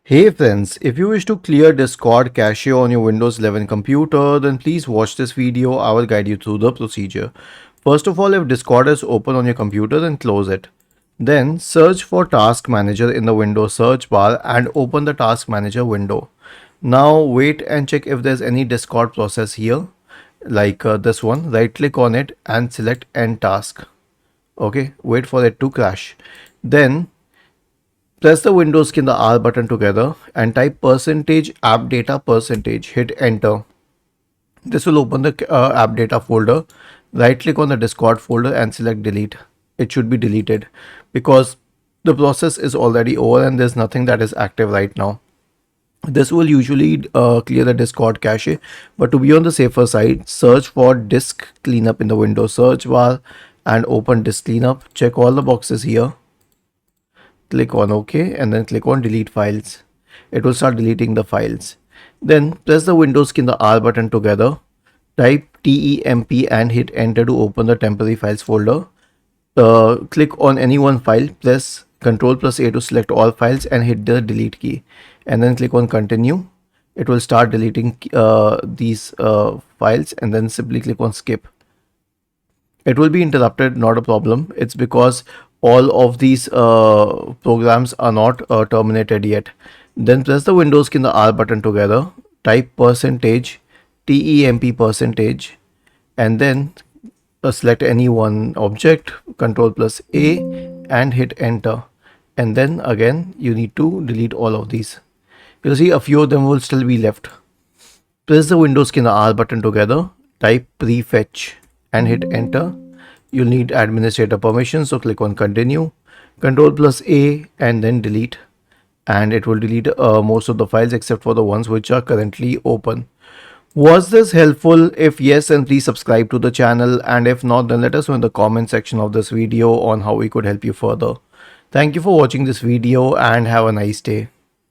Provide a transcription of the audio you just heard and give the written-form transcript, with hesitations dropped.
Hey friends, if you wish to clear Discord cache on your Windows 11 computer, then please watch this video. I will guide you through the procedure. First of all, if Discord is open on your computer, then close it. Then search for Task Manager in the Windows search bar and open the Task Manager window. Now wait and check if there's any Discord process here, like this one. Right click on it and select End Task. Okay, wait for it to crash. Then press the Windows key and the R button together and type percentage app data percentage. Hit enter. This will open the app data folder. Right click on the Discord folder and select delete. It should be deleted because the process is already over and there's nothing that is active right now. This will usually clear the Discord cache, but to be on the safer side, search for disk cleanup in the Windows search bar and open disk cleanup. Check all the boxes here. Click on OK and then click on delete files. It will start deleting the files. Then press the Windows key and the R button together. Type temp and hit enter to open the temporary files folder. Click on any one file, press Ctrl+A to select all files and hit the delete key. And then click on continue. It will start deleting these files and then simply click on skip. It will be interrupted, not a problem. It's because all of these programs are not terminated yet. Then press the Windows key and the R button together. Type percentage temp percentage and then select any one object, Ctrl+A and hit enter. And then again you need to delete all of these. You'll see a few of them will still be left. Press the Windows key and the R button together. Type prefetch and hit enter. You'll need administrator permission, so click on continue, Ctrl+A and then delete, and it will delete most of the files except for the ones which are currently open. Was this helpful? If yes, then please subscribe to the channel, and if not, then let us know in the comment section of this video on how we could help you further. Thank you for watching this video and have a nice day.